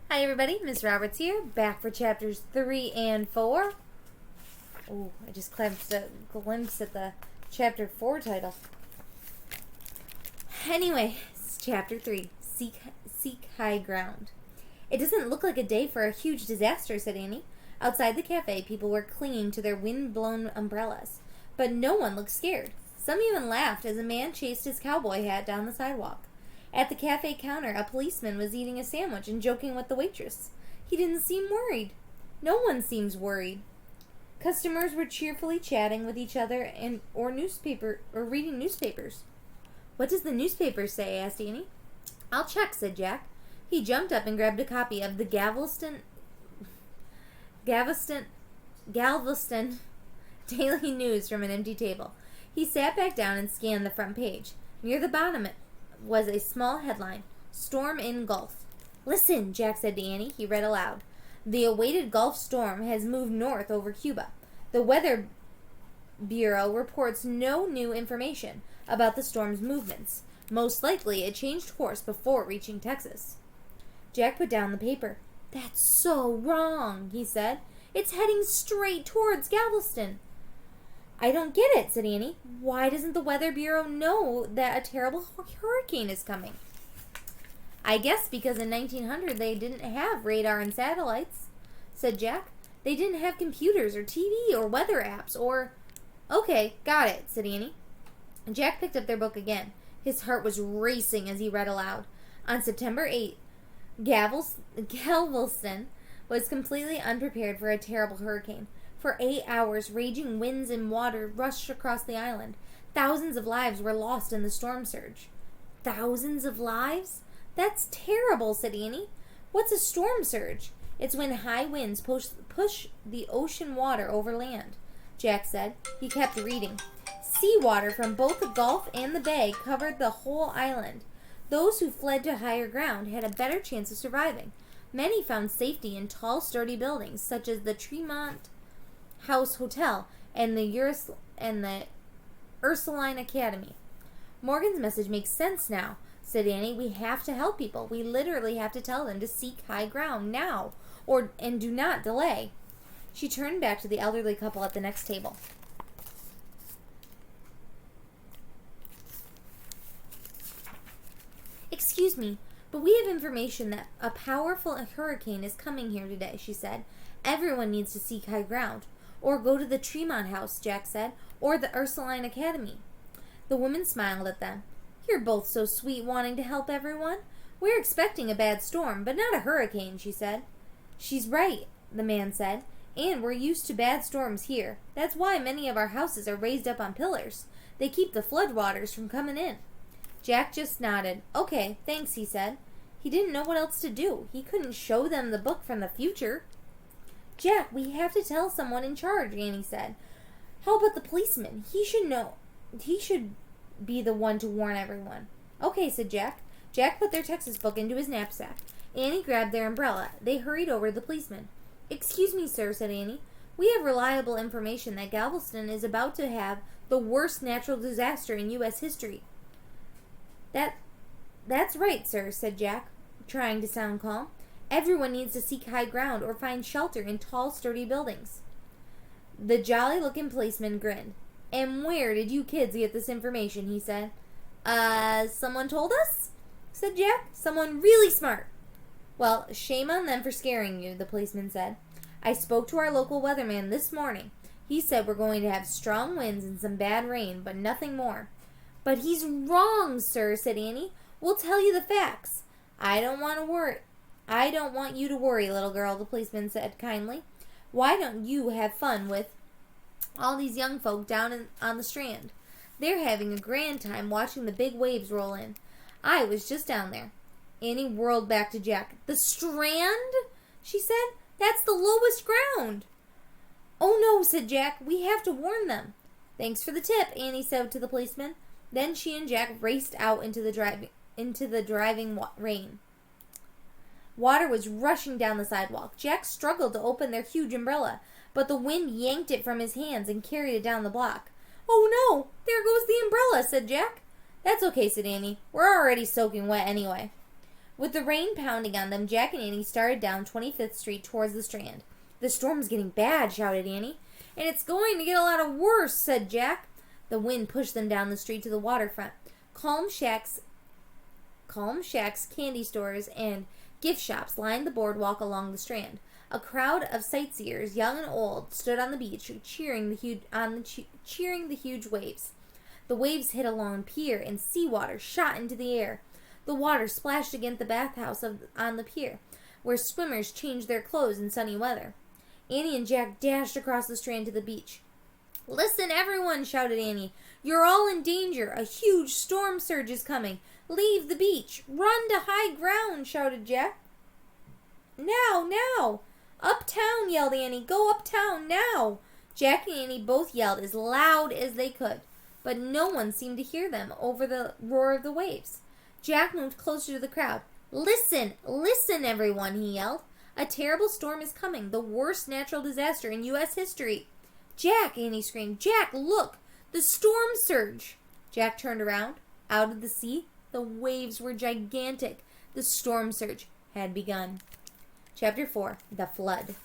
Hi everybody, Miss Roberts here, back for chapters 3 and 4. Oh, I just glimpsed at the chapter 4 title. Anyway, it's chapter 3, Seek High Ground. It doesn't look like a day for a huge disaster, said Annie. Outside the cafe, people were clinging to their wind-blown umbrellas, but no one looked scared. Some even laughed as a man chased his cowboy hat down the sidewalk. At the cafe counter, a policeman was eating a sandwich and joking with the waitress. He didn't seem worried. No one seems worried. Customers were cheerfully chatting with each other or reading newspapers. What does the newspaper say? Asked Annie. I'll check, said Jack. He jumped up and grabbed a copy of the Galveston Daily News from an empty table. He sat back down and scanned the front page. Near the bottom was a small headline, Storm in Gulf. Listen, Jack said to Annie. He read aloud. The awaited Gulf storm has moved north over Cuba. The Weather Bureau reports no new information about the storm's movements. Most likely it changed course before reaching Texas. Jack put down the paper. That's so wrong, he said. It's heading straight towards Galveston. I don't get it, said Annie. Why doesn't the Weather Bureau know that a terrible hurricane is coming? I guess because in 1900 they didn't have radar and satellites, said Jack. They didn't have computers or TV or weather apps or... Okay, got it, said Annie. Jack picked up their book again. His heart was racing as he read aloud. On September 8th, Galveston was completely unprepared for a terrible hurricane. For 8 hours, raging winds and water rushed across the island. Thousands of lives were lost in the storm surge. Thousands of lives? That's terrible, said Annie. What's a storm surge? It's when high winds push the ocean water over land, Jack said. He kept reading. Seawater from both the Gulf and the bay covered the whole island. Those who fled to higher ground had a better chance of surviving. Many found safety in tall, sturdy buildings, such as the Tremont House Hotel and the Ursuline Academy. Morgan's message makes sense now, said Annie. We have to help people. We literally have to tell them to seek high ground now, and do not delay. She turned back to the elderly couple at the next table. Excuse me, but we have information that a powerful hurricane is coming here today, she said. Everyone needs to seek high ground. Or go to the Tremont House, Jack said, or the Ursuline Academy. The woman smiled at them. You're both so sweet wanting to help everyone. We're expecting a bad storm, but not a hurricane, she said. She's right, the man said, and we're used to bad storms here. That's why many of our houses are raised up on pillars. They keep the floodwaters from coming in. Jack just nodded. Okay, thanks, he said. He didn't know what else to do. He couldn't show them the book from the future. Jack, we have to tell someone in charge, Annie said. How about the policeman? He should know. He should be the one to warn everyone. Okay, said Jack. Jack put their Texas book into his knapsack. Annie grabbed their umbrella. They hurried over to the policeman. Excuse me, sir, said Annie. We have reliable information that Galveston is about to have the worst natural disaster in U.S. history. That's right, sir, said Jack, trying to sound calm. Everyone needs to seek high ground or find shelter in tall, sturdy buildings. The jolly-looking policeman grinned. And where did you kids get this information, he said. Someone told us? Said Jack. Someone really smart. Well, shame on them for scaring you, the policeman said. I spoke to our local weatherman this morning. He said we're going to have strong winds and some bad rain, but nothing more. But he's wrong, sir, said Annie. We'll tell you the facts. I don't want you to worry, little girl, the policeman said kindly. Why don't you have fun with all these young folk down on the Strand? They're having a grand time watching the big waves roll in. I was just down there. Annie whirled back to Jack. The Strand? She said. That's the lowest ground. Oh no, said Jack. We have to warn them. Thanks for the tip, Annie said to the policeman. Then she and Jack raced out into the driving rain. Water was rushing down the sidewalk. Jack struggled to open their huge umbrella, but the wind yanked it from his hands and carried it down the block. Oh no, there goes the umbrella, said Jack. That's okay, said Annie. We're already soaking wet anyway. With the rain pounding on them, Jack and Annie started down 25th Street towards the Strand. "The storm's getting bad," shouted Annie. "And it's going to get a lot worse," said Jack. The wind pushed them down the street to the waterfront. Calm shacks, candy stores, and gift shops lined the boardwalk along the Strand. A crowd of sightseers, young and old, stood on the beach, cheering the huge waves. The waves hit a long pier, and seawater shot into the air. The water splashed against the bathhouse on the pier, where swimmers changed their clothes in sunny weather. Annie and Jack dashed across the Strand to the beach. "Listen, everyone," shouted Annie. "You're all in danger. A huge storm surge is coming. Leave the beach. Run to high ground," shouted Jack. Now! Uptown," yelled Annie. "Go uptown, now!" Jack and Annie both yelled as loud as they could, but no one seemed to hear them over the roar of the waves. Jack moved closer to the crowd. Listen, everyone," he yelled. "A terrible storm is coming, the worst natural disaster in U.S. history." "Jack," Annie screamed. "Jack, look! The storm surge!" Jack turned around. Out of the sea, the waves were gigantic. The storm surge had begun. Chapter 4. The Flood.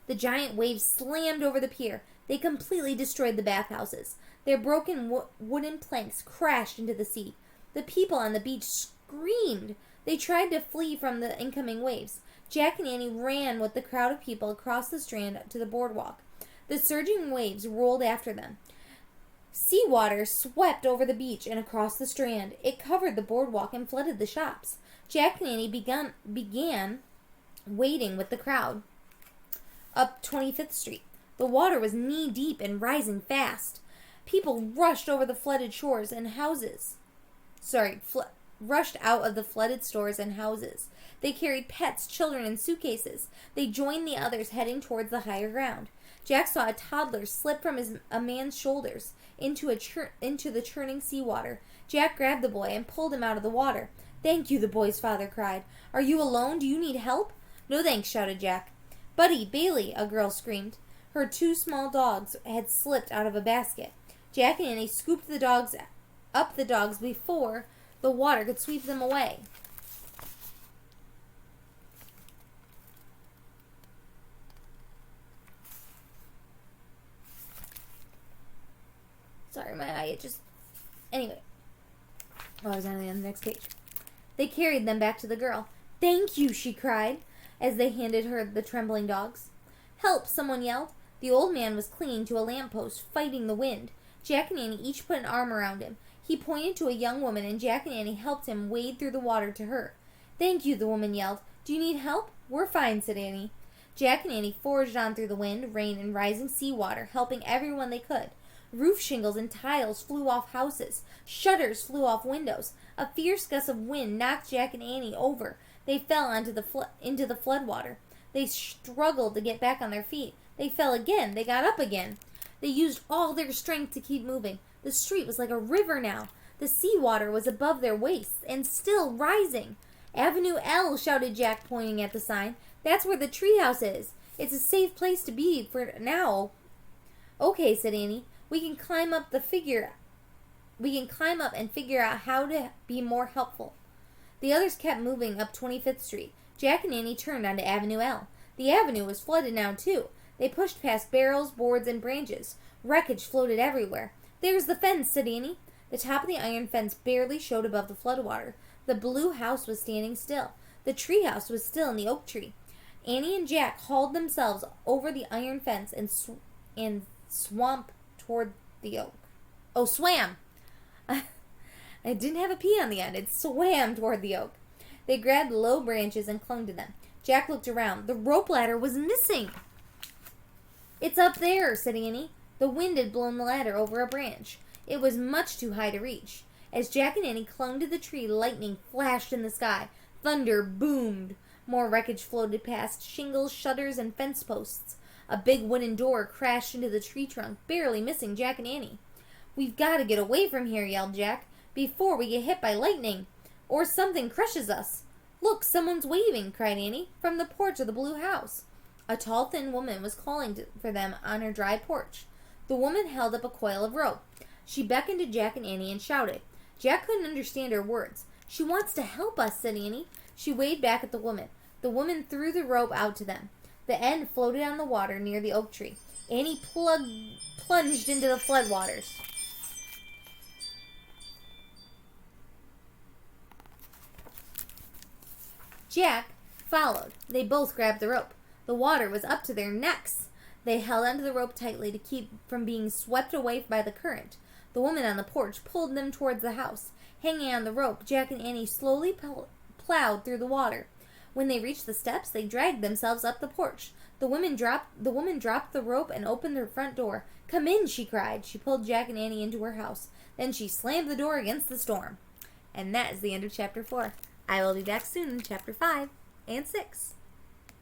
The giant waves slammed over the pier. They completely destroyed the bathhouses. Their broken wooden planks crashed into the sea. The people on the beach screamed. They tried to flee from the incoming waves. Jack and Annie ran with the crowd of people across the Strand to the boardwalk. The surging waves rolled after them. Seawater swept over the beach and across the Strand. It covered the boardwalk and flooded the shops. Jack and Annie began wading with the crowd up 25th Street. The water was knee-deep and rising fast. People rushed over the flooded shores and houses. Rushed out of the flooded stores and houses. They carried pets, children, and suitcases. They joined the others heading towards the higher ground. Jack saw a toddler slip from a man's shoulders into the churning seawater. Jack grabbed the boy and pulled him out of the water. "Thank you," the boy's father cried. "Are you alone? Do you need help?" "No thanks," shouted Jack. "Buddy, Bailey," a girl screamed. Her two small dogs had slipped out of a basket. Jack and Annie scooped the dogs before the water could sweep them away. Sorry, my eye, Anyway. I was on the next page. They carried them back to the girl. "Thank you," she cried, as they handed her the trembling dogs. "Help," someone yelled. The old man was clinging to a lamppost, fighting the wind. Jack and Annie each put an arm around him. He pointed to a young woman, and Jack and Annie helped him wade through the water to her. "Thank you," the woman yelled. "Do you need help?" "We're fine," said Annie. Jack and Annie forged on through the wind, rain, and rising seawater, helping everyone they could. Roof shingles and tiles flew off houses. Shutters flew off windows. A fierce gust of wind knocked Jack and Annie over. They fell into the floodwater. They struggled to get back on their feet. They fell again. They got up again. They used all their strength to keep moving. The street was like a river now. The seawater was above their waists and still rising. "Avenue L," shouted Jack, pointing at the sign. "That's where the treehouse is. It's a safe place to be for now." "Okay," said Annie. We can climb up and figure out how to be more helpful." The others kept moving up 25th Street. Jack and Annie turned onto Avenue L. The avenue was flooded now, too. They pushed past barrels, boards, and branches. Wreckage floated everywhere. "There's the fence," said Annie. The top of the iron fence barely showed above the floodwater. The blue house was standing still. The treehouse was still in the oak tree. Annie and Jack hauled themselves over the iron fence and swam toward the oak. Oh, swam! I didn't have a P on the end. It swam toward the oak. They grabbed low branches and clung to them. Jack looked around. The rope ladder was missing. "It's up there," said Annie. The wind had blown the ladder over a branch. It was much too high to reach. As Jack and Annie clung to the tree, lightning flashed in the sky. Thunder boomed. More wreckage floated past, shingles, shutters, and fence posts. A big wooden door crashed into the tree trunk, barely missing Jack and Annie. "We've got to get away from here," yelled Jack, "before we get hit by lightning, or something crushes us." "Look, someone's waving," cried Annie, from the porch of the blue house. A tall, thin woman was calling for them on her dry porch. The woman held up a coil of rope. She beckoned to Jack and Annie and shouted. Jack couldn't understand her words. "She wants to help us," said Annie. She waved back at the woman. The woman threw the rope out to them. The end floated on the water near the oak tree. Annie plunged into the floodwaters. Jack followed. They both grabbed the rope. The water was up to their necks. They held onto the rope tightly to keep from being swept away by the current. The woman on the porch pulled them towards the house. Hanging on the rope, Jack and Annie slowly plowed through the water. When they reached the steps, they dragged themselves up the porch. The woman dropped the rope and opened her front door. "Come in," she cried. She pulled Jack and Annie into her house. Then she slammed the door against the storm. And that is the end of Chapter 4. I will be back soon in Chapter 5 and 6.